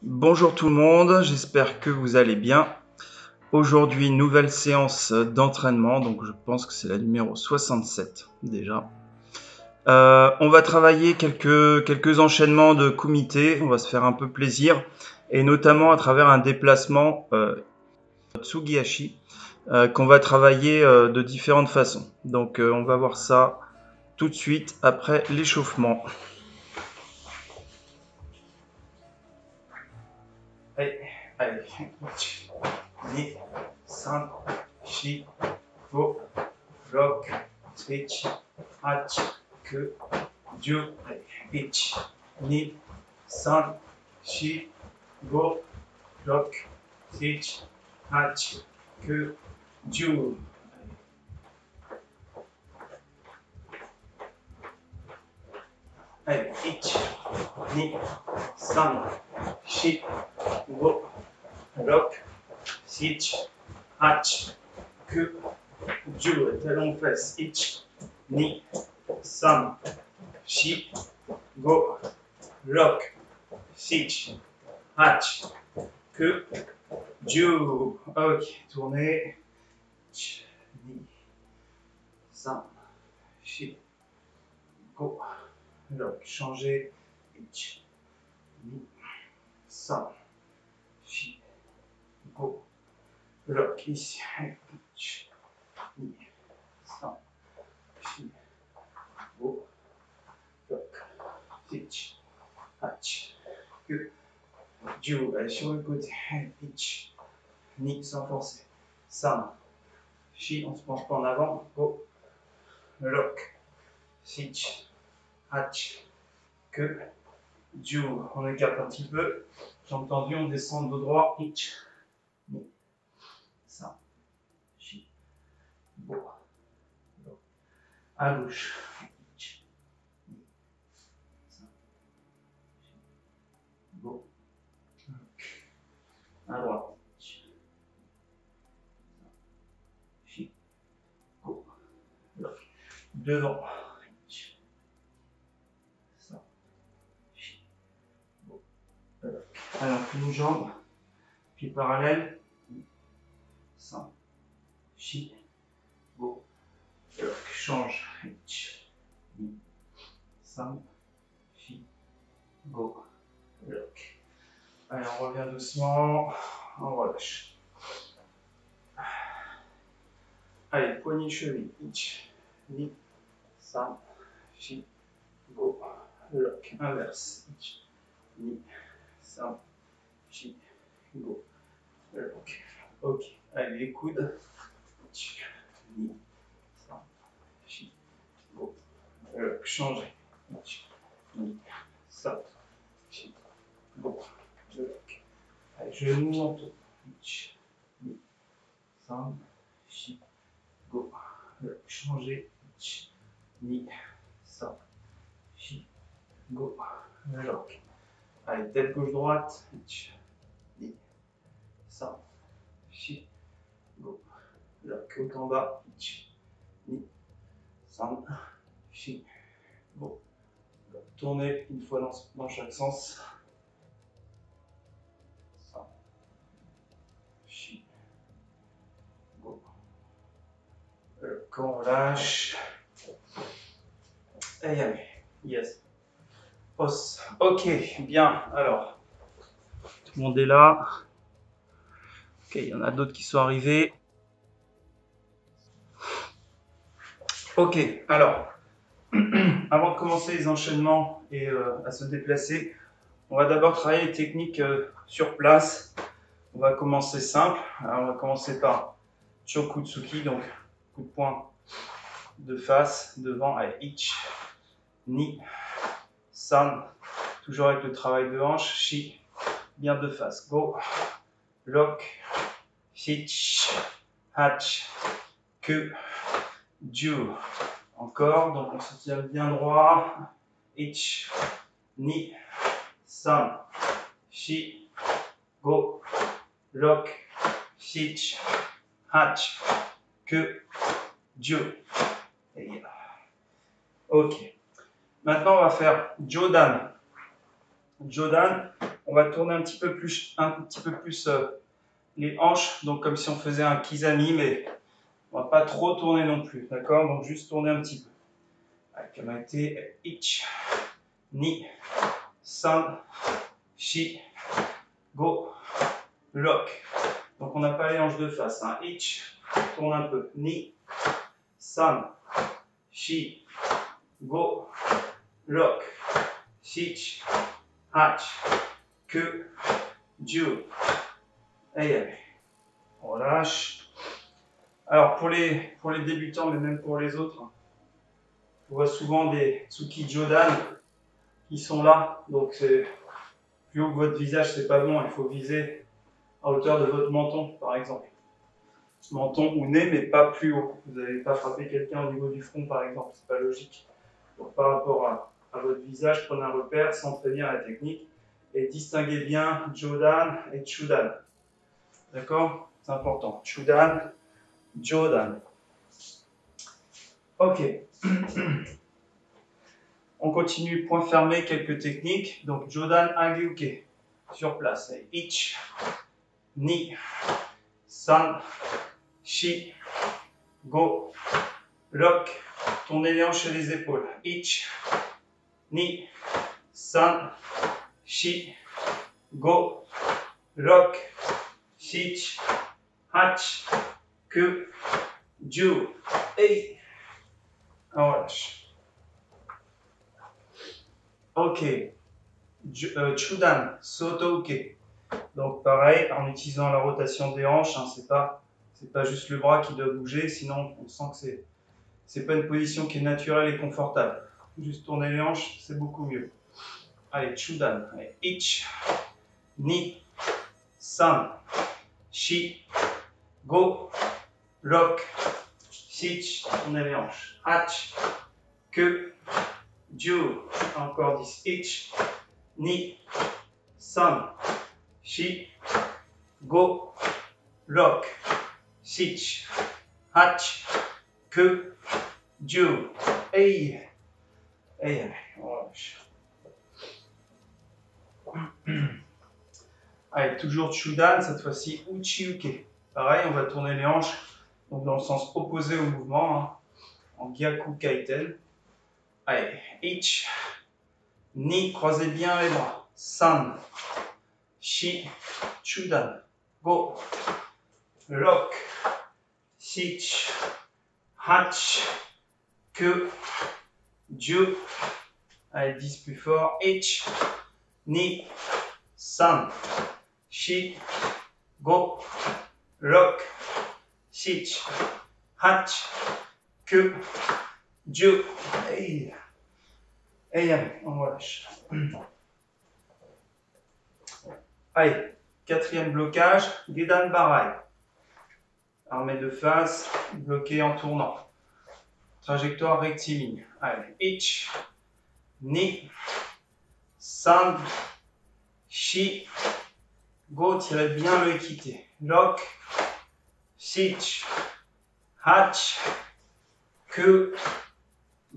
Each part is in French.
Bonjour tout le monde, j'espère que vous allez bien. Aujourd'hui, nouvelle séance d'entraînement, donc je pense que c'est la numéro 67 déjà. On va travailler quelques enchaînements de kumite, on va se faire un peu plaisir, et notamment à travers un déplacement Tsugihashi qu'on va travailler de différentes façons. Donc on va voir ça tout de suite après l'échauffement. Allez, allez. 2, 3, 4, 5, 6, 7, 8, 9, 10, 1, 2, 3, 4, 5, 6, 7, 8, 9, 10. Allez, 1, 2, 3, 4, 5, 6, 7, 8, 9, 10. Talons fesses. 1, 2, 3, 4, 5, 6, 8, 9, 10. Ok, tournez. 1, 2, 3, 4, 5, changez. 1, 2, 3, 4, 5, ici. 1, 2, 3, 4, 7, 8, 9, 10. Allez, sur le côté. 1, 2, sans forcer. 3, 4, on ne se penche pas en avant. Go. Lock. 6, 8, 9, 10. On écarte un petit peu. Jambes tendues, on descend de dos droit. 1, 2, 3, 4, go. À gauche. 1, 2, 3, 4, go. À droite. 1, 2, 3, 4, go. Lock. Devant. 1, 2, 3, 4, go. Lock. Alors, une jambe. Pied parallèle. 5, 6, go. Lock. Change. 1, 2, 3, 4, go. Lock. Allez, on revient doucement. On relâche. Allez, poignée cheville. 1, 2, 3, 4, go. Lock. Inverse. 1, 2, 3, 4, go. Lock. Ok. Allez, les coudes. 1, 2, 3, 4, go. Lock. Changez. 1, 2, 3, 4, go. Lock. Allez, genoux en tout. 1, 2, 3, 4, go. Lock. Changez. 1, 2, 3, 4, go. Lock. Allez, tête gauche-droite. 1, 2, 3, 4, go. Lock. Haut en bas. 1, 2, 3, 4, go. Lock. Tournez une fois dans chaque sens. 3, 4, go. Lock. On relâche. Et allez. Yes. Os. Ok, bien. Alors, tout le monde est là. Ok, il y en a d'autres qui sont arrivés. Ok, alors, avant de commencer les enchaînements et à se déplacer, on va d'abord travailler les techniques sur place. On va commencer simple. Alors, on va commencer par Chokutsuki, donc coup de poing de face, devant, allez, Ich, Ni, San, toujours avec le travail de hanche, Shi, bien de face, Go, Lock, Sich, Hach, Ku, Ju. Encore, donc on se tient bien droit, Ich, Ni, San, Shi, Go, Lock, Sich, Hach, Ku, Ju. Ok. Maintenant, on va faire Jodan. Jodan, On va tourner un petit peu plus les hanches, donc comme si on faisait un kizami, mais on va pas trop tourner non plus, d'accord? Donc juste tourner un petit peu. Kamaite, ich, ni, san, shi, go, lock. Donc on n'a pas les hanches de face, hein. Ich, tourne un peu, ni, san, shi, go, lock, shich, hach, que, ju. Et on relâche. Alors pour les débutants, mais même pour les autres, on voit souvent des Tsuki Jodan qui sont là. Donc c'est plus haut que votre visage, c'est pas bon. Il faut viser à hauteur de votre menton, par exemple. Menton ou nez, mais pas plus haut. Vous n'allez pas frapper quelqu'un au niveau du front, par exemple. C'est pas logique. Donc par rapport à votre visage, prenez un repère, s'entraîner à la technique et distinguez bien Jodan et Chudan. D'accord? C'est important. Chudan, Jodan. Ok. On continue, point fermé, quelques techniques. Donc Jodan Agyuke, sur place. Ich, ni, san, shi, go, lock. Tournez les hanches et les épaules. Ich, ni, san, shi, go, lock, shich, hach, que, ju, ei. On relâche. Ok. Chudan, Sotouke. Donc pareil, en utilisant la rotation des hanches, hein, c'est pas juste le bras qui doit bouger, sinon on sent que c'est pas une position qui est naturelle et confortable. Juste tourner les hanches, c'est beaucoup mieux. Allez, Chudan. Allez, ich, ni, san, shi, go, lock, shich, tournez les hanches. Hach, que, ju, encore 10. Ich, ni, san, shi, go, lock, shich, hach, que, ju, ei. Ei, on relâche. Allez, toujours Chudan, cette fois-ci Uchiuke. Pareil, on va tourner les hanches donc dans le sens opposé au mouvement, hein, en Gyaku Kaiten. Allez, ich, ni, croisez bien les bras. San, shi, Chudan, go, lock, shich, hach, que, ju. Allez, 10 plus fort. Ich, ni, san, shi, go, lock, shich, hach, que, ju, ei. Et allez, on relâche. Allez, quatrième blocage, Gedan Barai. Armée de face, bloqué en tournant. Trajectoire rectiligne. Allez, ich, ni, san, shi, go, tirez bien le équité. Lock, shich, hach, que,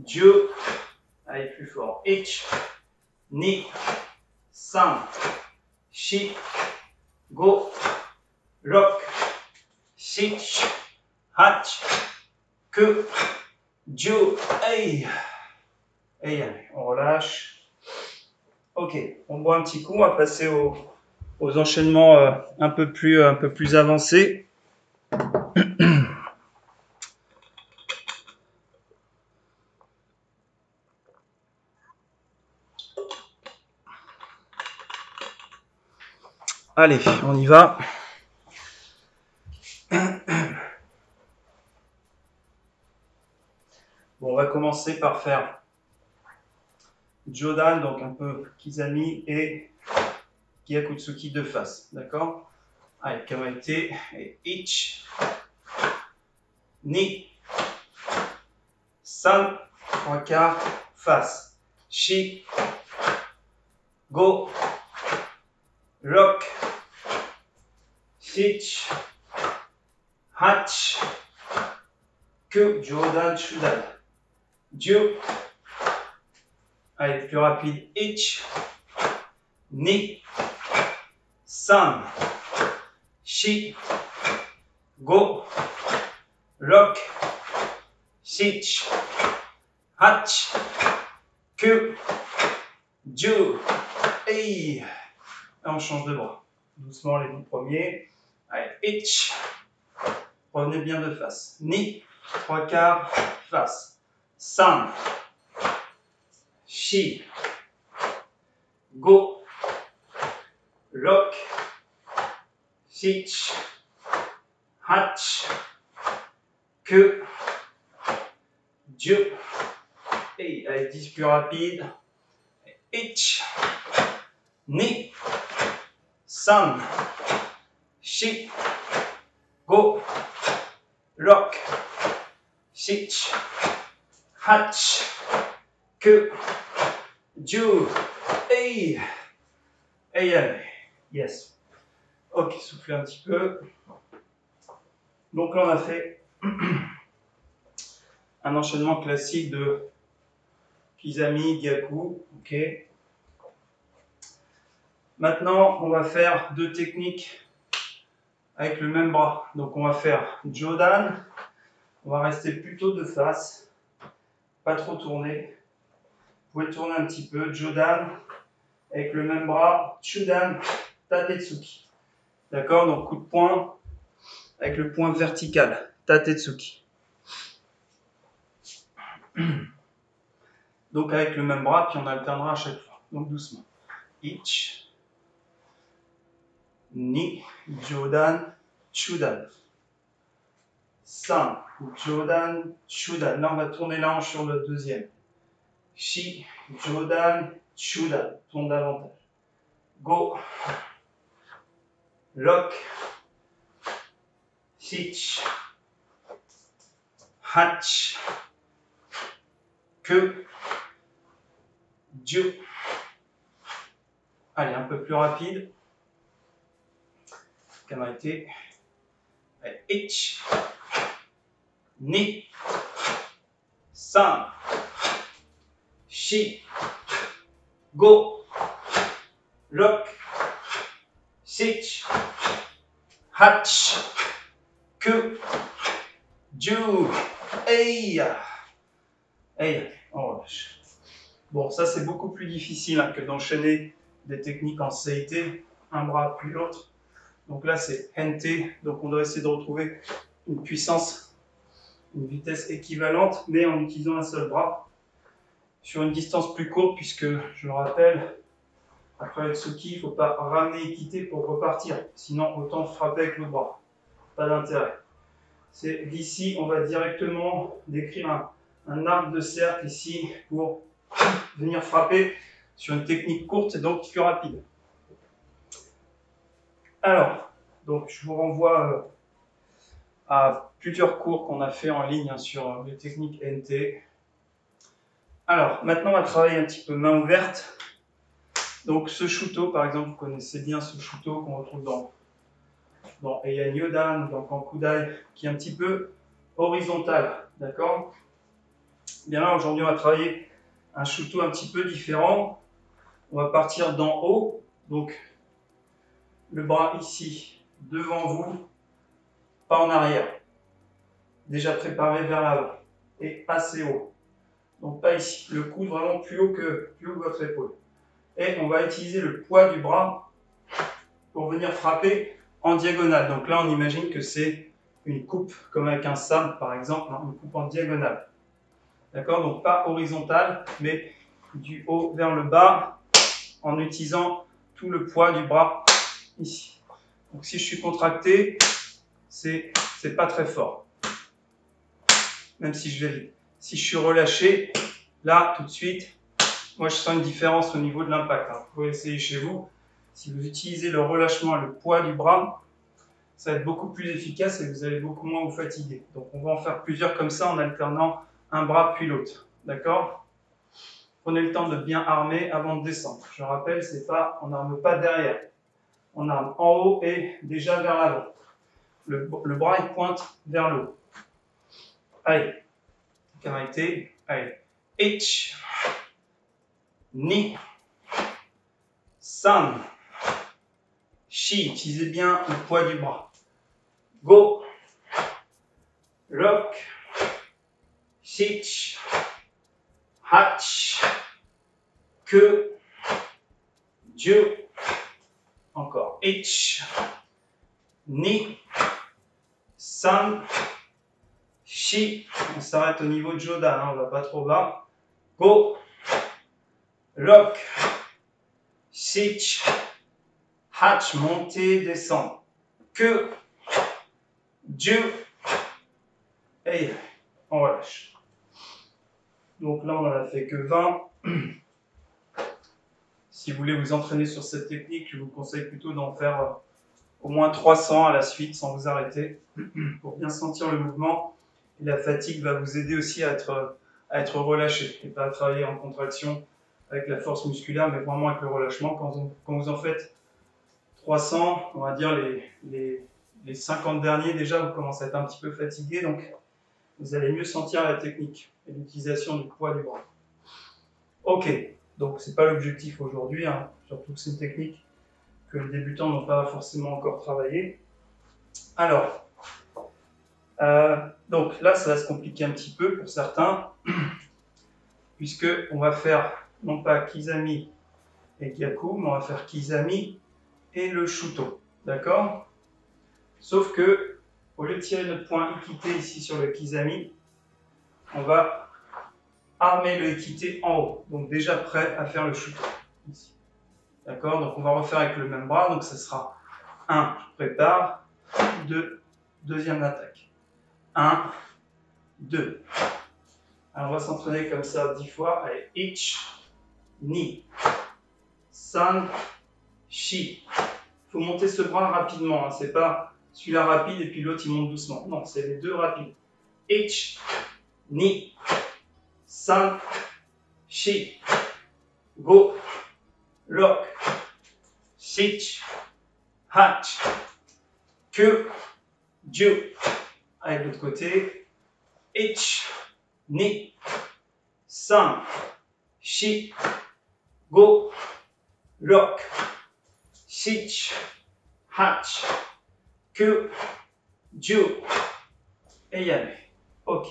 ju. Allez, plus fort. Ich, ni, san, shi, go, lock, shich, hach, que, ju, ei. Et allez, on relâche. Ok, on boit un petit coup, on va passer aux enchaînements un peu plus avancés. Allez, on y va. Bon, on va commencer par faire Jodan, donc un peu Kizami et Gyakutsuki de face, d'accord? Allez, Kamaite et ich, ni, san, 3/4, face, shi, go, lock, shich, hach, que, Jodan, Chudan, ju. Allez, plus rapide, ich, ni, san, shi, go, rock, shich, hach, ku, ju, ei. On change de bras. Doucement les 10 premiers. Allez, ich. Revenez bien de face. Ni, 3/4, face. San, shi, go, rock, shich, hach, ku, ju. Et allez, 10 plus rapide. Ich, ni, san, shi, go, rock, shich, hach, ku, ju, ei. Ei, allez. Yes. Ok, soufflez un petit peu. Donc là, on a fait un enchaînement classique de Kizami, Gyaku. Ok. Maintenant, on va faire 2 techniques avec le même bras. Donc on va faire Jodan. On va rester plutôt de face. Pas trop tourner. Vous pouvez tourner un petit peu. Jodan. Avec le même bras. Chudan. Tatetsuki. D'accord? Donc coup de poing avec le poing vertical. Tatetsuki. Donc avec le même bras, puis on alternera à chaque fois. Donc doucement. Ich. Ni. Jodan. Chudan. San. Jodan. Chudan. Là, on va tourner la hanche sur le deuxième. Shi. Jodan. Chudan. Tourne davantage. Go. Lock. Shich. Hach. Ku. Ju. Allez, un peu plus rapide. Kamaite. Ich. Ni. San. Shi. Go. Lock. Shich. Hach. Ku. Ju. Ei. Ei. On relâche. Bon, ça c'est beaucoup plus difficile que d'enchaîner des techniques en CIT, un bras puis l'autre. Donc là c'est NT, donc on doit essayer de retrouver une puissance, une vitesse équivalente, mais en utilisant un seul bras, sur une distance plus courte, puisque je le rappelle, après le Tsuki, il ne faut pas ramener et quitter pour repartir, sinon autant frapper avec le bras, pas d'intérêt. C'est d'ici, on va directement décrire un arc de cercle ici pour venir frapper sur une technique courte et donc plus rapide. Alors, donc je vous renvoie à plusieurs cours qu'on a fait en ligne sur les techniques NT. Alors, maintenant on va travailler un petit peu main ouverte. Donc ce shuto, par exemple, vous connaissez bien ce shuto qu'on retrouve dans Eian Yodan, dans Kankudai, qui est un petit peu horizontal, d'accord? Bien là, aujourd'hui on va travailler un shuto un petit peu différent. On va partir d'en haut, donc le bras ici, devant vous, pas en arrière. Déjà préparé vers l'avant et assez haut. Donc pas ici, le coude vraiment plus haut que votre épaule. Et on va utiliser le poids du bras pour venir frapper en diagonale. Donc là, on imagine que c'est une coupe, comme avec un sabre par exemple, une coupe en diagonale. D'accord? Donc pas horizontale, mais du haut vers le bas, en utilisant tout le poids du bras ici. Donc si je suis contracté, c'est pas très fort. Même si je vais vite. Si je suis relâché, là, tout de suite, moi je sens une différence au niveau de l'impact. Vous pouvez essayer chez vous. Si vous utilisez le relâchement et le poids du bras, ça va être beaucoup plus efficace et vous allez beaucoup moins vous fatiguer. Donc on va en faire plusieurs comme ça en alternant un bras puis l'autre. D'accord? Prenez le temps de bien armer avant de descendre. Je rappelle, on n'arme pas derrière. On arme en haut et déjà vers l'avant. Le bras il pointe vers le haut. Allez. Kamaite. Allez. Ich. Ni. San. Shi, utilisez bien le poids du bras. Go, lock, sich, hach, que, ju, encore ich, ni, san, shi. On s'arrête au niveau de Jodan, hein, on va pas trop bas. Go, lock, sich, hach, monter, descendre. Que, ju, et on relâche. Donc là, on n'en a fait que 20. Si vous voulez vous entraîner sur cette technique, je vous conseille plutôt d'en faire au moins 300 à la suite sans vous arrêter pour bien sentir le mouvement. Et la fatigue va vous aider aussi à être relâché et pas à travailler en contraction avec la force musculaire, mais vraiment avec le relâchement. Quand vous en faites 300, on va dire les 50 derniers déjà, vous commencez à être un petit peu fatigué, donc vous allez mieux sentir la technique et l'utilisation du poids du bras. Ok, donc c'est pas l'objectif aujourd'hui, hein. Surtout que c'est une technique que les débutants n'ont pas forcément encore travaillé. Alors, donc là ça va se compliquer un petit peu pour certains, puisque on va faire non pas Kizami et Gyaku, mais on va faire Kizami et le Shuto, d'accord? Sauf que, au lieu de tirer notre point Ikité ici sur le Kizami, on va armer le Ikité en haut, donc déjà prêt à faire le Shuto, ici. D'accord? Donc on va refaire avec le même bras, donc ça sera 1, je prépare, 2, deuxième attaque. 1, 2. Alors on va s'entraîner comme ça 10 fois. Allez, ich, ni, san, shi. Il faut monter ce bras rapidement, hein. C'est pas celui-là rapide et puis l'autre il monte doucement. Non, c'est les deux rapides. Ich, ni, san, shi. Go, lock, sich, hach, que, ju. Allez, de l'autre côté. Ich, ni, san, shi, go, lock, sich, hach, que, ju, et yame. Ok.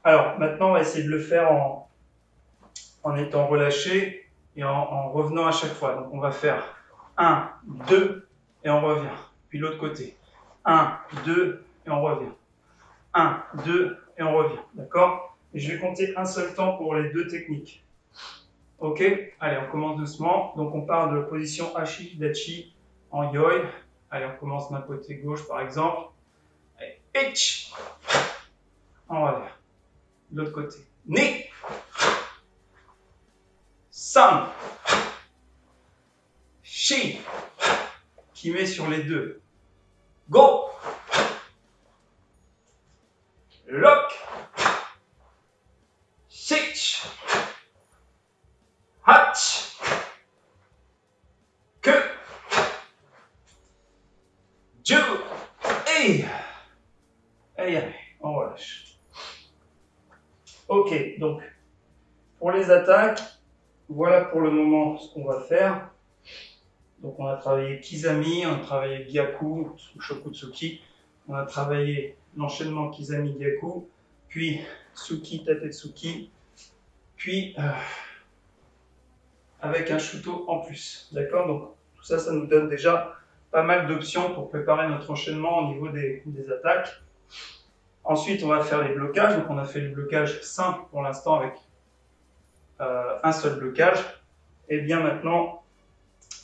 Alors, maintenant, on va essayer de le faire en étant relâché et en revenant à chaque fois. Donc, on va faire 1, 2, et on revient. Puis l'autre côté. 1, 2, et on revient. 1, 2, et on revient. D'accord? Et je vais compter un seul temps pour les deux techniques. Ok? Allez, on commence doucement. Donc, on part de la position Hachi, Dachi en Yoi. Allez, on commence d'un côté gauche, par exemple. Allez, Ich. On revient. De l'autre côté. Ni. San. Shi. Qui met sur les deux. Go. Lock. Sich. Hach. Que. Ju. Et. Allez, on relâche. Ok, donc, pour les attaques, voilà pour le moment ce qu'on va faire. Donc on a travaillé Kizami, on a travaillé Gyaku, Shokutsuki, on a travaillé l'enchaînement Kizami Gyaku, puis Tsuki Tatetsuki, puis avec un Shuto en plus. D'accord? Donc tout ça, ça nous donne déjà pas mal d'options pour préparer notre enchaînement au niveau des attaques. Ensuite, on va faire les blocages. Donc on a fait le blocage simple pour l'instant avec un seul blocage. Et bien maintenant,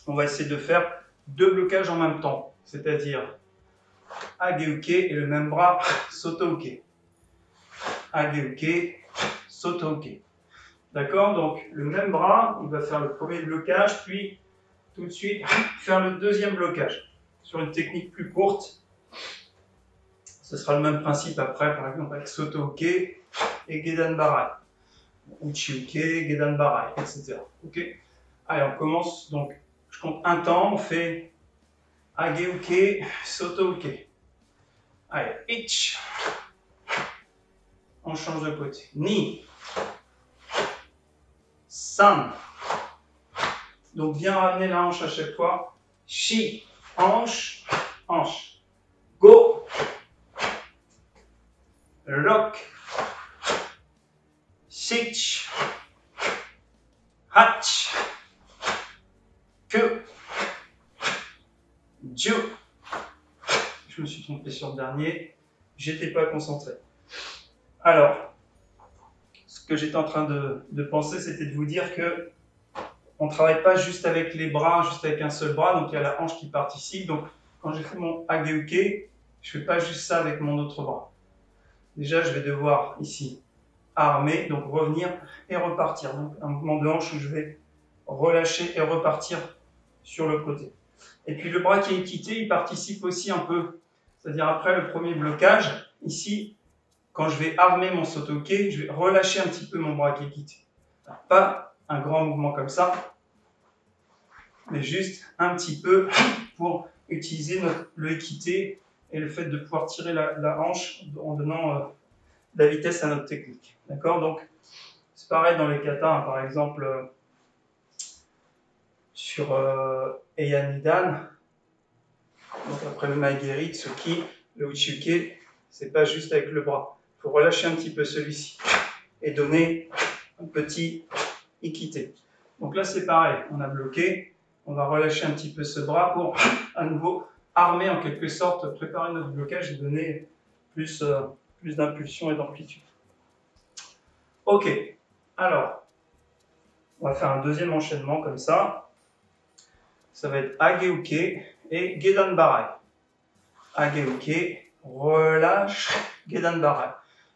on va essayer de faire deux blocages en même temps, c'est-à-dire Ageuke et le même bras Sotouke. Ageuke, Sotouke. D'accord? Donc le même bras, il va faire le premier blocage, puis tout de suite faire le deuxième blocage. Sur une technique plus courte, ce sera le même principe après, par exemple avec Sotouke et Gedan Barai. Uchiuke, Gedan Barai, etc. Ok? Allez, on commence donc. Je compte un temps, on fait Ageuke, Sotouke. Allez, Ich. On change de côté. Ni. San. Donc bien ramener la hanche à chaque fois. Shi. hanche, hanche. Go. Lock. Switch. Hatch. Que. Ju. Je me suis trompé sur le dernier. J'étais pas concentré. Alors, ce que j'étais en train de penser, c'était de vous dire que on ne travaille pas juste avec les bras, juste avec un seul bras. Donc, il y a la hanche qui participe. Donc, quand j'ai fait mon Hageuke, je ne fais pas juste ça avec mon autre bras. Déjà, je vais devoir ici armer, donc revenir et repartir. Donc, un mouvement de hanche où je vais relâcher et repartir sur le côté. Et puis, le bras qui est quitté, il participe aussi un peu. C'est-à-dire, après le premier blocage, ici, quand je vais armer mon sotoke, je vais relâcher un petit peu mon bras qui est quitté. Alors, pas un grand mouvement comme ça, mais juste un petit peu pour utiliser le équité et le fait de pouvoir tirer la hanche en donnant de la vitesse à notre technique. D'accord? Donc, c'est pareil dans les katas, hein, par exemple, sur Eian Nidan, donc après le Maegeri, Tsuki, le Uchiuke, c'est pas juste avec le bras. Il faut relâcher un petit peu celui-ci et donner un petit équité. Donc là, c'est pareil, on a bloqué, on va relâcher un petit peu ce bras pour à nouveau armer en quelque sorte, préparer notre blocage et donner plus d'impulsion et d'amplitude. Ok, alors, on va faire un deuxième enchaînement comme ça. Ça va être Hageuke et Gedan Barai. Hageuke, relâche, Gedan Barai.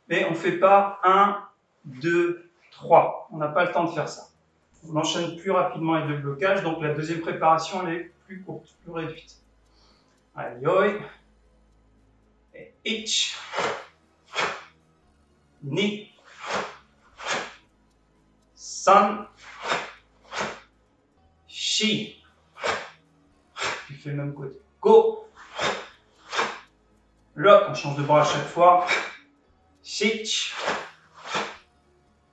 Mais on ne fait pas 1, 2, 3. On n'a pas le temps de faire ça. On enchaîne plus rapidement les deux blocages, donc la deuxième préparation elle est plus courte, plus réduite. Allez, yoi. Et ich. Ni. San. Shi. Tu fais le même côté. Go. Lock, on change de bras à chaque fois. Shich.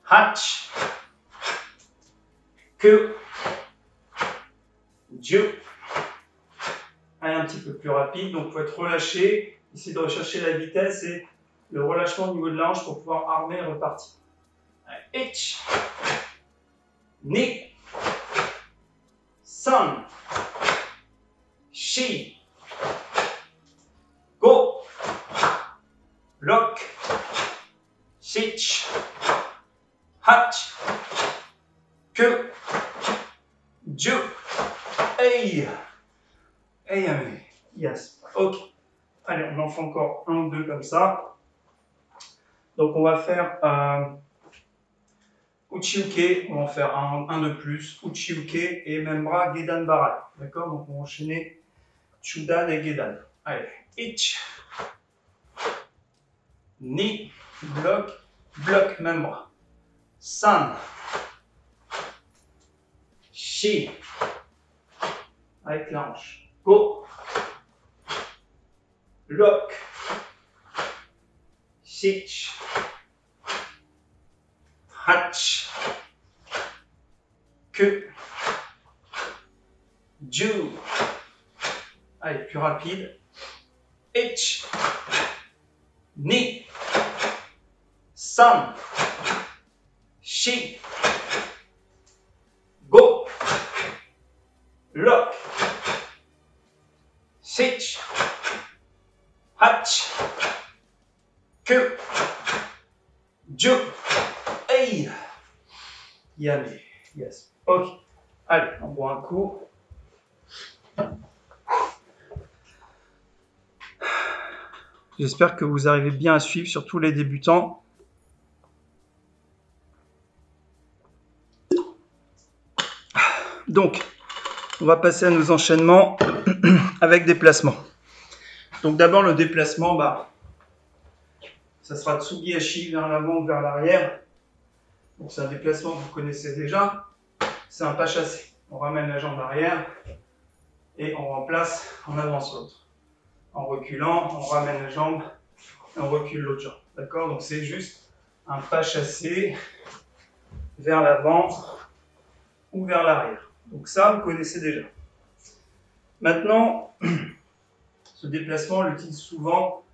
Hatch. Que. Dieu. Allez, un petit peu plus rapide, donc il faut être relâché, essayer de rechercher la vitesse et le relâchement au niveau de la hanche pour pouvoir armer et repartir. Allez, ich. Ni. San. Shi. Go. Lock. Shich. Hatch. Que. Dieu. Hey. Hey, yes. Ok. Allez, on en fait encore un ou deux comme ça. Donc, on va faire Uchiuke. On va en faire un de plus. Uchiuke et même bras Gedan Barai. D'accord? Donc, on va enchaîner Chudan et Gedan. Allez. Ich. Ni. Bloc. Bloc, même bras. San. Shi. Avec la hanche. Go. Lock. Shich. Hatch. Que. Ju. Allez, plus rapide. Ich. Ni. San. Shi. Go. Lock. Shich. Hatch. Que. Dieu. Hey. Yummy. Yes. Ok. Allez, on boit un coup. J'espère que vous arrivez bien à suivre, surtout les débutants. Donc, on va passer à nos enchaînements avec déplacement. Donc d'abord le déplacement, ça sera Tsugi-hachi vers l'avant ou vers l'arrière. Donc c'est un déplacement que vous connaissez déjà. C'est un pas chassé. On ramène la jambe arrière et on remplace en avance l'autre. En reculant, on ramène la jambe et on recule l'autre jambe. D'accord? Donc c'est juste un pas chassé vers l'avant ou vers l'arrière. Donc ça, vous connaissez déjà. Maintenant, ce déplacement, on l'utilise souvent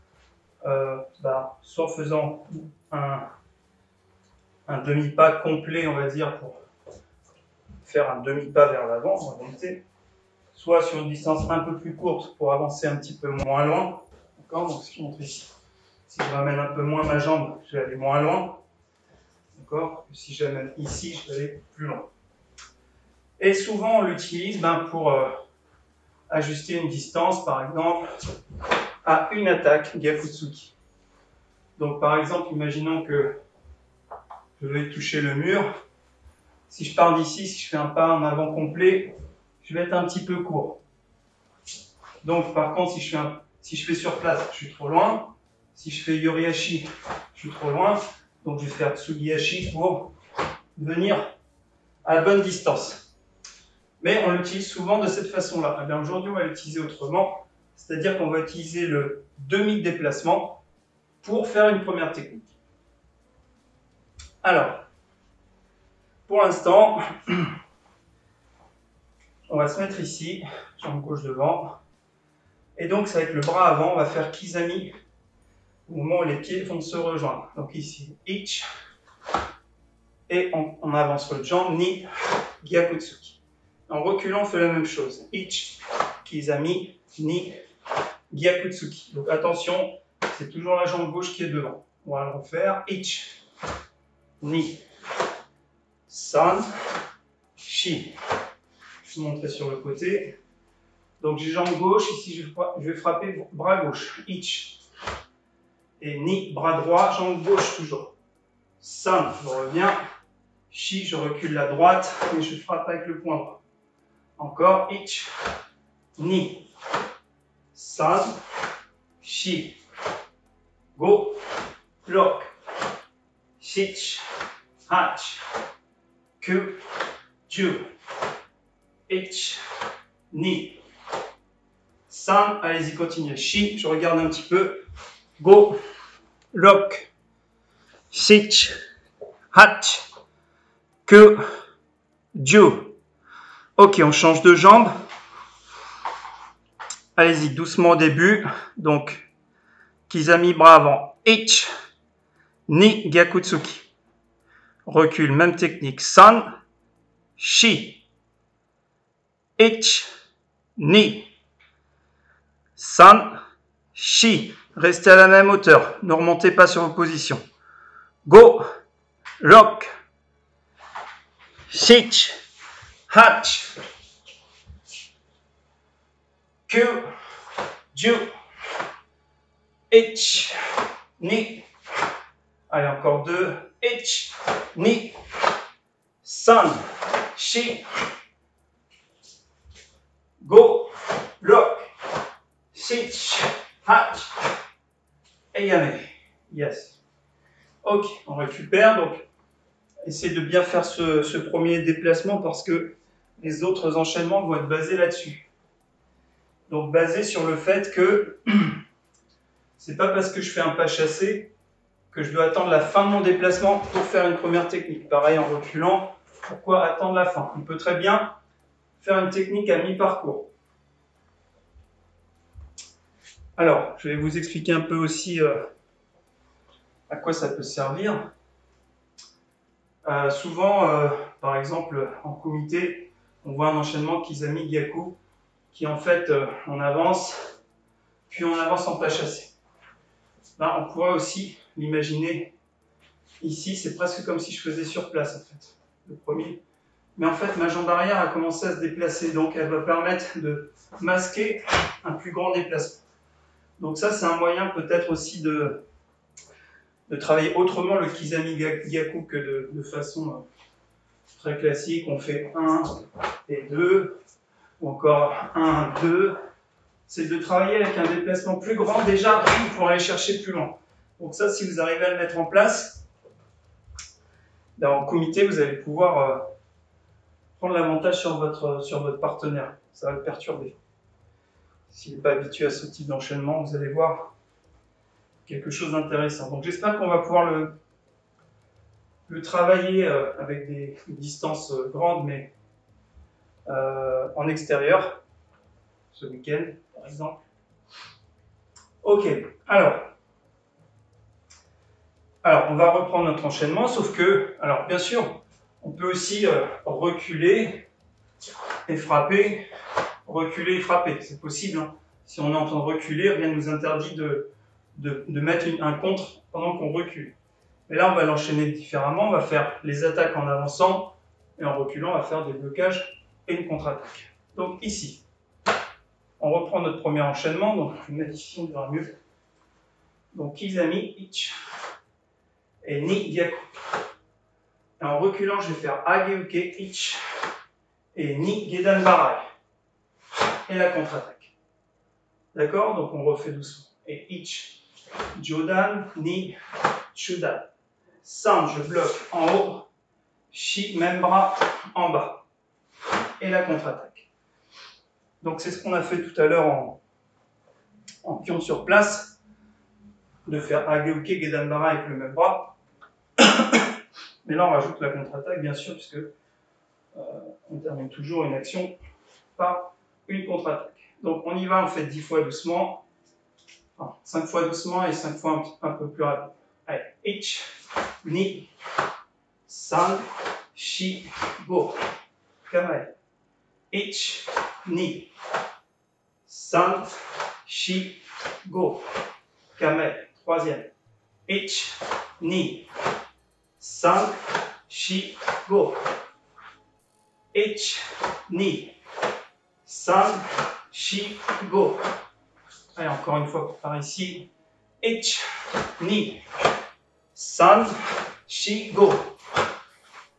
soit en faisant un demi-pas complet, on va dire, pour faire un demi-pas vers l'avant, on va monter, soit sur une distance un peu plus courte pour avancer un petit peu moins loin. D'accord? Donc, si je montre ici, si je ramène un peu moins ma jambe, je vais aller moins loin. D'accord? Si j'amène ici, je vais aller plus loin. Et souvent, on l'utilise pour ajuster une distance, par exemple, à une attaque Gyakutsuki. Donc, par exemple, imaginons que je vais toucher le mur. Si je pars d'ici, si je fais un pas en avant complet, je vais être un petit peu court. Donc, par contre, si je fais sur place, je suis trop loin. Si je fais Yorihashi, je suis trop loin. Donc, je vais faire Tsugihashi pour venir à la bonne distance. Mais on l'utilise souvent de cette façon-là. Eh bien, aujourd'hui, on va l'utiliser autrement. C'est-à-dire qu'on va utiliser le demi-déplacement pour faire une première technique. Alors, pour l'instant, on va se mettre ici, jambe gauche devant. Et donc, c'est avec le bras avant, on va faire Kizami au moment où les pieds vont se rejoindre. Donc ici, Ich. Et on avance l'autre jambe, Ni, Gyakutsuki. En reculant, on fait la même chose. Ich, Kizami, Ni, Gyakutsuki. Donc attention, c'est toujours la jambe gauche qui est devant. On va le refaire. Ich, Ni, San, Shi. Je vais montrer sur le côté. Donc j'ai jambe gauche, ici je vais frapper bras gauche. Ich. Et Ni, bras droit, jambe gauche toujours. San, je reviens. Shi, je recule la droite et je frappe avec le poing droit. Encore. Ich, Ni, San, Shi. Go, lock, Shich, Hach, Ku, Ju, Ich, Ni, San. Allez-y, continuez. Shi, je regarde un petit peu. Go, lock, Shich, Hach, Ku, Ju. Ok, on change de jambe. Allez-y, doucement au début. Donc, Kizami, bras avant. Ich, Ni, Gyakutsuki. Recule, même technique. San, Shi. Ich, Ni. San, Shi. Restez à la même hauteur. Ne remontez pas sur vos positions. Go, lock, Shich, Hach, Ku, Ju, Ich, Ni. Allez, encore deux. Ich, Ni, San, Shi. Go, lock, Shich, Hach, et Yame. Yes. Ok, on récupère. Donc, essayez de bien faire ce premier déplacement parce que les autres enchaînements vont être basés là-dessus. Donc, basés sur le fait que c'est pas parce que je fais un pas chassé que je dois attendre la fin de mon déplacement pour faire une première technique. Pareil en reculant. Pourquoi attendre la fin? On peut très bien faire une technique à mi-parcours. Alors, je vais vous expliquer un peu aussi à quoi ça peut servir. Souvent, par exemple, en kumite, on voit un enchaînement Kizami Gyaku qui en fait, on avance, puis on avance en pas chassé. Là, on pourrait aussi l'imaginer ici, c'est presque comme si je faisais sur place en fait, le premier. Mais en fait, ma jambe arrière a commencé à se déplacer, donc elle va permettre de masquer un plus grand déplacement. Donc ça, c'est un moyen peut-être aussi de travailler autrement le Kizami Gyaku que de façon très classique. On fait 1 et 2, ou encore 1, 2. C'est de travailler avec un déplacement plus grand déjà pour aller chercher plus loin. Donc ça, si vous arrivez à le mettre en place, en kumite, vous allez pouvoir prendre l'avantage sur votre partenaire. Ça va le perturber. S'il n'est pas habitué à ce type d'enchaînement, vous allez voir quelque chose d'intéressant. Donc j'espère qu'on va pouvoir le travailler avec des distances grandes, mais en extérieur, ce week-end, par exemple. Ok, alors, on va reprendre notre enchaînement, sauf que, alors bien sûr, on peut aussi reculer et frapper, c'est possible. Hein. Si on est en train de reculer, rien ne nous interdit de mettre un contre pendant qu'on recule. Mais là, on va l'enchaîner différemment, on va faire les attaques en avançant, et en reculant, on va faire des blocages et une contre-attaque. Donc ici, on reprend notre premier enchaînement, donc je vais mettre ici, on verra mieux. Donc Kizami, Ich, et Ni, Gyaku. Et en reculant, je vais faire Ageuke, Ich, et Ni, Gedan Barai. Et la contre-attaque. D'accord? Donc on refait doucement. Et Ich, Jodan, Ni, Chudan. San, je bloque en haut. Shi, même bras en bas. Et la contre-attaque. Donc c'est ce qu'on a fait tout à l'heure en pion sur place. De faire Ageuke, Gedan Barai avec le même bras. Mais là, on rajoute la contre-attaque, bien sûr, puisque on termine toujours une action par une contre-attaque. Donc, on y va, on fait 10 fois doucement, enfin, 5 fois doucement et 5 fois un peu plus rapide. Allez, Ich, Ni, San, Shi, Go. Kamae. Ich, Ni, San, Shi, Go. Kamae. Troisième. Ich, Ni, San, Shi, Go. Ich, Ni, San, Shi, Go. Allez, encore une fois par ici. Ich, Ni, San, Shi, Go.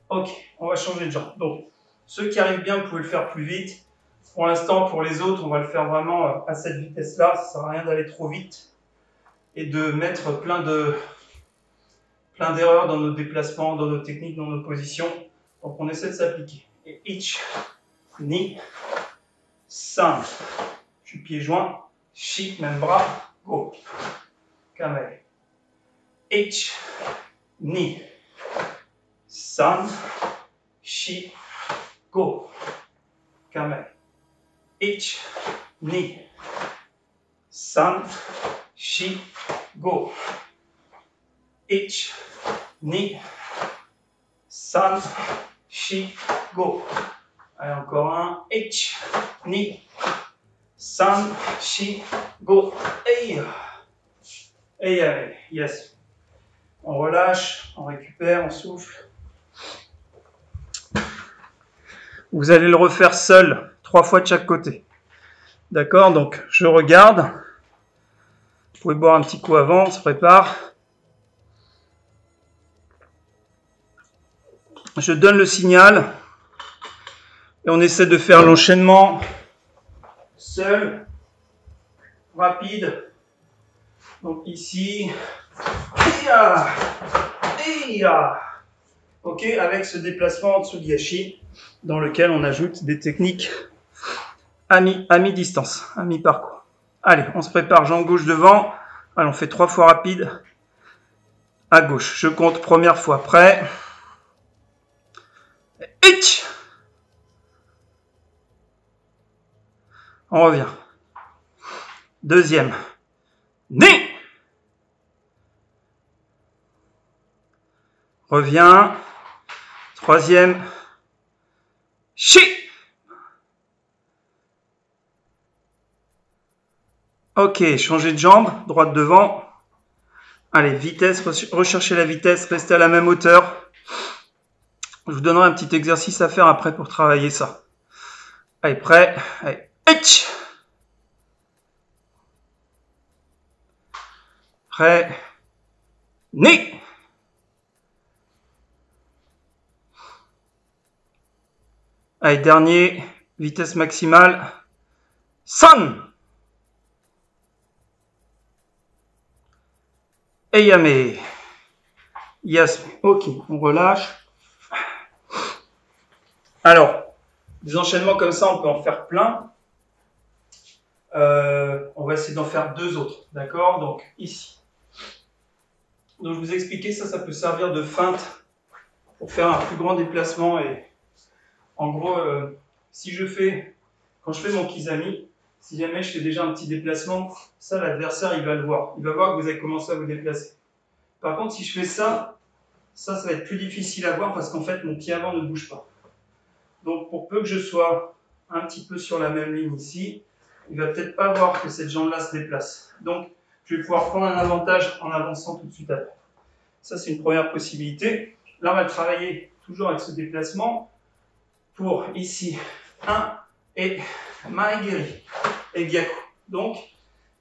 Ok, on va changer de genre. Donc, ceux qui arrivent bien, vous pouvez le faire plus vite. Pour l'instant, pour les autres, on va le faire vraiment à cette vitesse-là. Ça ne sert à rien d'aller trop vite et de mettre plein d'erreurs dans nos déplacements, dans nos techniques, dans nos positions. Donc on essaie de s'appliquer. Et Ich, Ni, San, je suis pieds joints, Shi, même bras, Go. Kamae. Ich, Ni, San, Shi, Go. Kamae. Ich, Ni, San, Shi, Go. Ich, Ni, San, Shi, Go. Allez, encore un. Ich, Ni, San, Shi, Go. Hey. Hey, yes. On relâche, on récupère, on souffle. Vous allez le refaire seul, 3 fois de chaque côté. D'accord? Donc, je regarde. Vous pouvez boire un petit coup avant, on se prépare. Je donne le signal et on essaie de faire l'enchaînement seul, rapide. Donc ici, ok, avec ce déplacement en Tsugihashi dans lequel on ajoute des techniques à mi-distance, à mi-parcours. Allez, on se prépare, jambe gauche devant. Allez, on fait 3 fois rapide. À gauche, je compte première fois, prêt. Ich. On revient. Deuxième. Ni. Revient. Troisième. Shi. Ok, changez de jambe, droite devant. Allez, vitesse, recherchez la vitesse, restez à la même hauteur. Je vous donnerai un petit exercice à faire après pour travailler ça. Allez, prêt. Allez, ich. Prêt. Ni. Allez, dernier, vitesse maximale. San. Eyame. Yes. Ok, on relâche. Alors, des enchaînements comme ça, on peut en faire plein. On va essayer d'en faire 2 autres, d'accord? Donc, ici. Donc, je vous ai expliqué, ça peut servir de feinte pour faire un plus grand déplacement. Et en gros, quand je fais mon Kizami, Si jamais je fais déjà un petit déplacement, ça l'adversaire il va le voir. Il va voir que vous avez commencé à vous déplacer. Par contre, si je fais ça, ça va être plus difficile à voir parce qu'en fait mon pied avant ne bouge pas. Donc pour peu que je sois un petit peu sur la même ligne ici, il va peut-être pas voir que cette jambe-là se déplace. Donc je vais pouvoir prendre un avantage en avançant tout de suite après. Ça c'est une première possibilité. Là on va travailler toujours avec ce déplacement pour ici 1 et Maegiri et Gyaku. Donc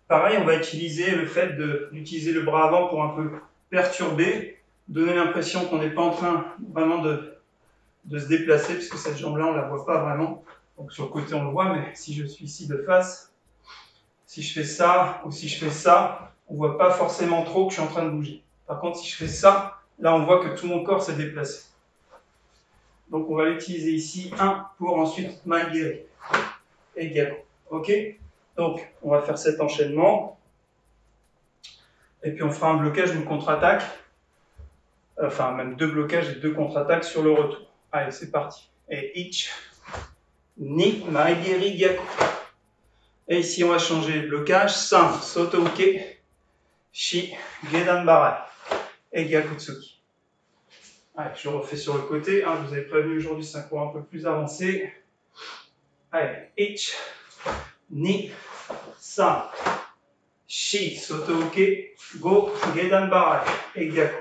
pareil, on va utiliser le fait d'utiliser le bras avant pour un peu perturber, donner l'impression qu'on n'est pas en train vraiment de se déplacer, puisque cette jambe-là, on ne la voit pas vraiment. Donc sur le côté, on le voit, mais si je suis ici de face, si je fais ça ou si je fais ça, on ne voit pas forcément trop que je suis en train de bouger. Par contre, si je fais ça, là, on voit que tout mon corps s'est déplacé. Donc on va l'utiliser ici, 1 pour ensuite Maegiri et Gyaku. Ok? Donc, on va faire cet enchaînement. Et puis on fera un blocage, une contre-attaque. Enfin, même 2 blocages et 2 contre-attaques sur le retour. Allez, c'est parti. Et ich, ni, Maegiri, Gyaku. Et ici, on va changer le blocage. San, Soto Uke, Shi, Gedan Barai. Et Gyaku Tsuki. Allez, je refais sur le côté. Hein, je vous avais prévenu aujourd'hui, c'est un cours un peu plus avancé. Allez, ich, ni, san, shi, Soto Uke, go, Gedan Barai. Et Gyaku.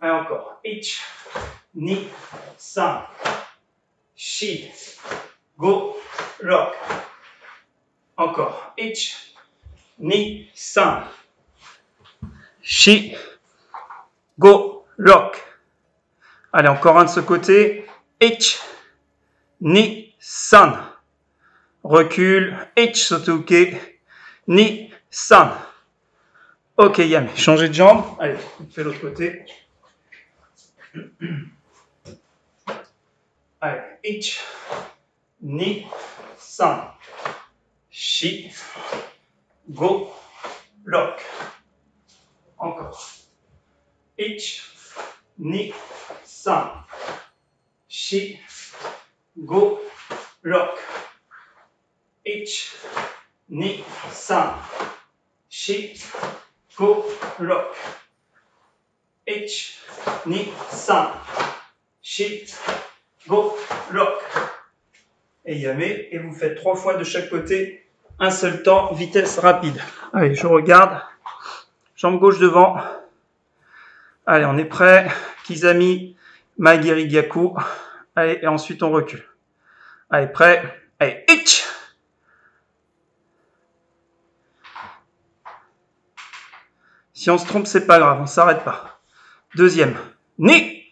Allez, encore. Ich, ni, san, shi, go, lock. Encore. Ich, ni, san, shi, go, lock. Allez, encore un de ce côté. Ich, ni, san. Recule. Ich, Soto Uke, ni, san. Ok, Yame. Changez de jambe. Allez, on fait l'autre côté. Allez, ich, ni, san, shi, go, lock. Encore. Ich, ni, san, shi, go, lock. Ich, ni, san, shi, go, lock. Ich, ni, san, shi, go, lock. Et Yame, et vous faites 3 fois de chaque côté, un seul temps, vitesse rapide. Allez, je regarde. Jambe gauche devant. Allez, on est prêt. Kizami, Maegiri, Gyaku. Allez, et ensuite on recule. Allez, prêt. Allez, ich. Si on se trompe, c'est pas grave, on s'arrête pas. Deuxième. Ni.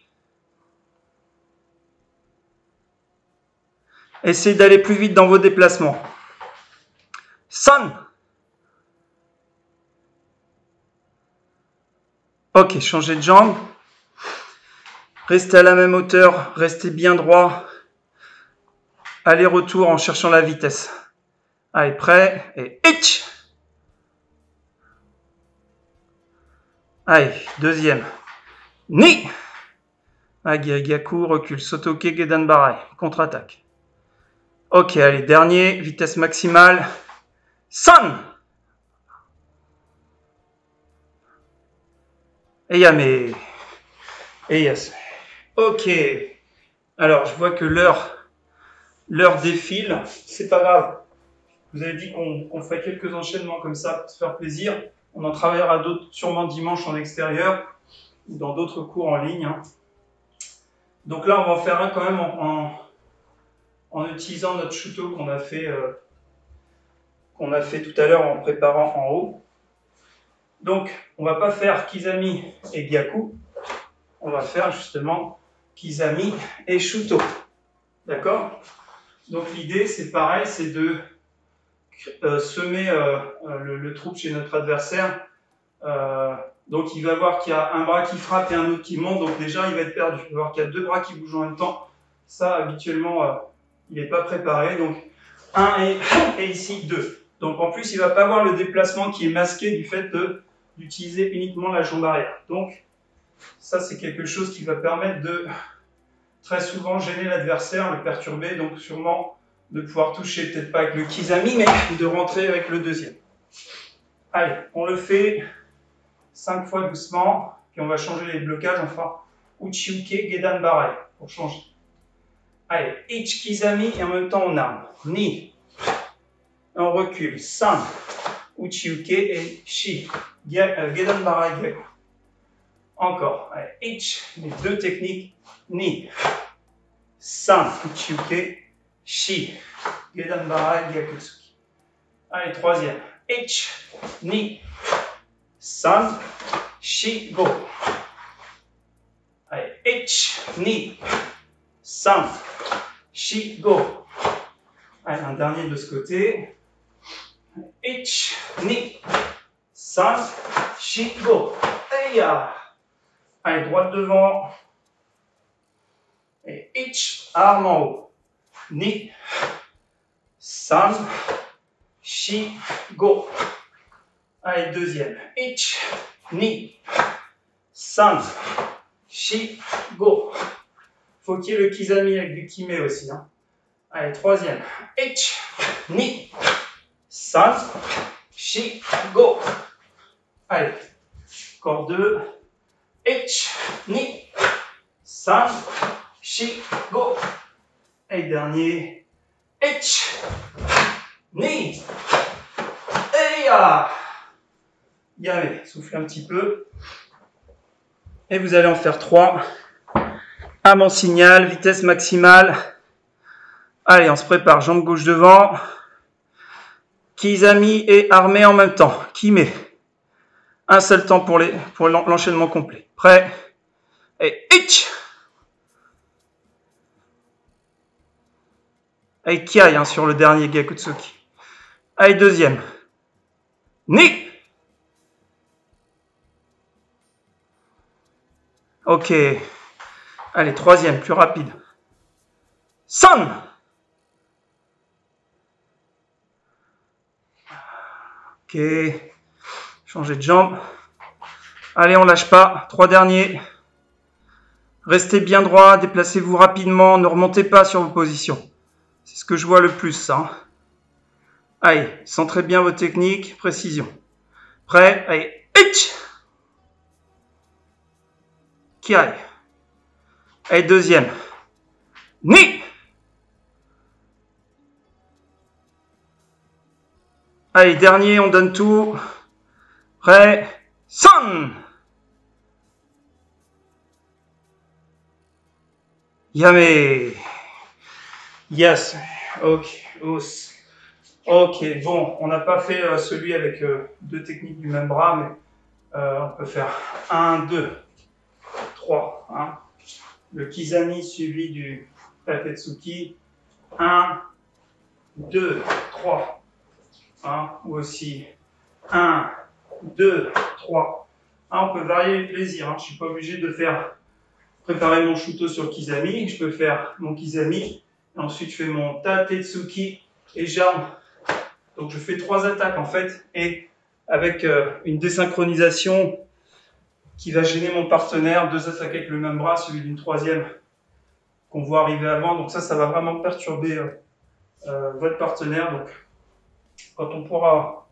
Essayez d'aller plus vite dans vos déplacements. San. Ok, changez de jambe. Restez à la même hauteur, restez bien droit. Aller-retour en cherchant la vitesse. Allez, prêt. Et ich. Allez, deuxième. Ni. Maegiri, Gyaku, recule. Soto Uke, Gedan Barai. Contre-attaque. Ok, allez, dernier. Vitesse maximale. San. Et Yame. Et yes. Ok. Alors, je vois que l'heure défile. C'est pas grave. Vous avez dit qu'on fait quelques enchaînements comme ça pour se faire plaisir. On en travaillera d'autres sûrement dimanche en extérieur ou dans d'autres cours en ligne. Hein. Donc là, on va en faire un quand même en utilisant notre shuto qu'on a fait tout à l'heure en préparant en haut. Donc, on va pas faire Kizami et Gyaku. On va faire justement Kizami et shuto. D'accord? Donc l'idée, c'est pareil, c'est de semer le trouble chez notre adversaire. Donc il va voir qu'il y a un bras qui frappe et un autre qui monte, donc déjà il va être perdu. Il va voir qu'il y a 2 bras qui bougent en même temps. Ça, habituellement, il n'est pas préparé. Donc 1 et ici 2. Donc en plus, il ne va pas voir le déplacement qui est masqué du fait d'utiliser uniquement la jambe arrière. Donc ça, c'est quelque chose qui va permettre de très souvent gêner l'adversaire, le perturber, donc sûrement de pouvoir toucher, peut-être pas avec le kizami, mais de rentrer avec le deuxième. Allez, on le fait 5 fois doucement, puis on va changer les blocages, on fera Uchiuke, Gedan Barai, pour changer. Allez, Ich Kizami, et en même temps on arme. Ni, on recule, San, Uchiuke et Shi, Gedan Barai, Gyaku. Encore, allez, Ich, les deux techniques, Ni, San, Uchiuke, Shi, Gedan Barai, Gyakutsuki. Allez, troisième, Ich, Ni, San, Shi, Go. Allez, Ich, Ni, San, Shi, Go. Allez, un dernier de ce côté. Ich, Ni, San, Shi, Go. Allez, droite devant. Et Ich, arme en haut. Ni, San, Shi, Go. Allez, deuxième. Ich, Ni, San, Shi, Go. Faut qu'il y ait le kizami avec du kime aussi. Hein. Allez, troisième. Ich, Ni, San, Shi, Go. Allez, encore deux. Ich, Ni, San, Shi, Go. Et dernier. Ich, Ni, Yame. Soufflez un petit peu. Et vous allez en faire 3. Âme en signal, vitesse maximale. Allez, on se prépare. Jambe gauche devant. Kizami et armé en même temps. Kime. Un seul temps pour l'enchaînement complet. Prêt? Et ich. Allez, kiai hein, sur le dernier Gyakutsuki. Allez, deuxième. Ni. Ok. Allez, troisième, plus rapide. San. Ok. Changer de jambe. Allez, on lâche pas. 3 derniers. Restez bien droit, déplacez-vous rapidement, ne remontez pas sur vos positions. C'est ce que je vois le plus, ça. Hein. Allez, centrez bien vos techniques, précision. Prêt? Allez, ich. Kiai. Allez, deuxième. Ni. Allez, dernier, on donne tout. Prêt? San. Yame. Yes. Ok. Os. Ok. Bon, on n'a pas fait celui avec 2 techniques du même bras, mais on peut faire 1, 2, 3. Hein. Le kizami suivi du taketsuki. 1, 2, 3. Hein. Ou aussi 1, 2, 3. Hein, on peut varier les plaisirs. Hein. Je ne suis pas obligé de préparer mon shuto sur le kizami. Je peux faire mon kizami. Et ensuite, je fais mon tatetsuki et j'arme. Donc, je fais 3 attaques en fait. Et avec une désynchronisation qui va gêner mon partenaire. 2 attaques avec le même bras, celui d'une troisième qu'on voit arriver avant. Donc ça va vraiment perturber votre partenaire. Donc, quand on pourra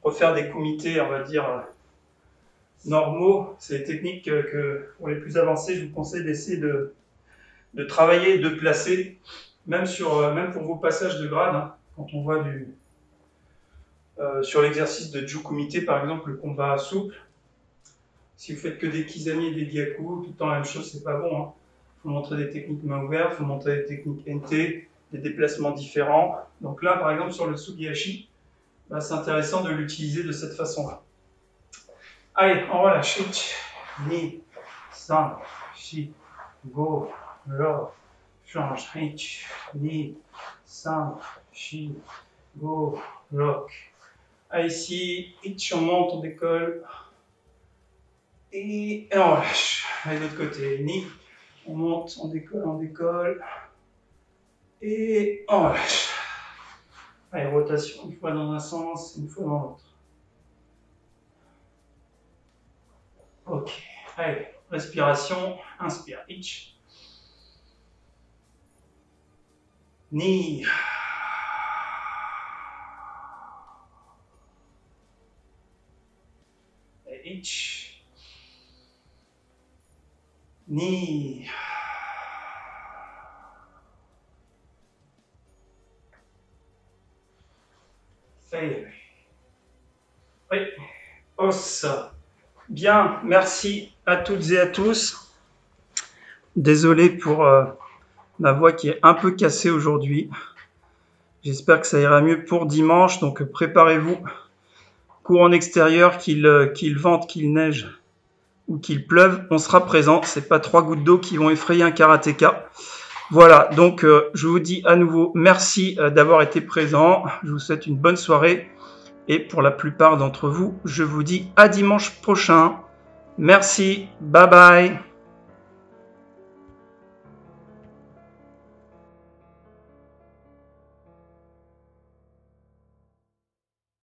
refaire des comités, on va dire, normaux, c'est des techniques que pour les plus avancés, je vous conseille d'essayer de travailler, de placer, même pour vos passages de grade, hein, quand on voit sur l'exercice de Jukumite, par exemple, le combat souple. Si vous faites que des kizami et des gyaku, tout le temps la même chose, c'est pas bon. Hein. Faut montrer des techniques main ouverte, faut montrer des techniques NT, des déplacements différents. Donc là, par exemple, sur le Sugihashi, bah, c'est intéressant de l'utiliser de cette façon-là. Allez, on relâche. Ni, san, shi, go, ro, change. Ni, san, shi, go, rock. Allez, ici, ich, on monte, on décolle. Et on relâche. Allez, de l'autre côté. Ni, on monte, on décolle. Et on relâche. Allez, rotation, une fois dans un sens, une fois dans l'autre. Ok, allez, respiration, inspire, ich. Ni, 1. Ni. Fail. Oui. Os. Bien, merci à toutes et à tous. Désolé pour ma voix qui est un peu cassée aujourd'hui. J'espère que ça ira mieux pour dimanche. Donc préparez-vous. Cours en extérieur, qu'il vente, qu'il neige ou qu'il pleuve, on sera présent. C'est pas 3 gouttes d'eau qui vont effrayer un karatéka. Voilà, donc je vous dis à nouveau merci d'avoir été présent. Je vous souhaite une bonne soirée. Et pour la plupart d'entre vous, je vous dis à dimanche prochain. Merci, bye bye.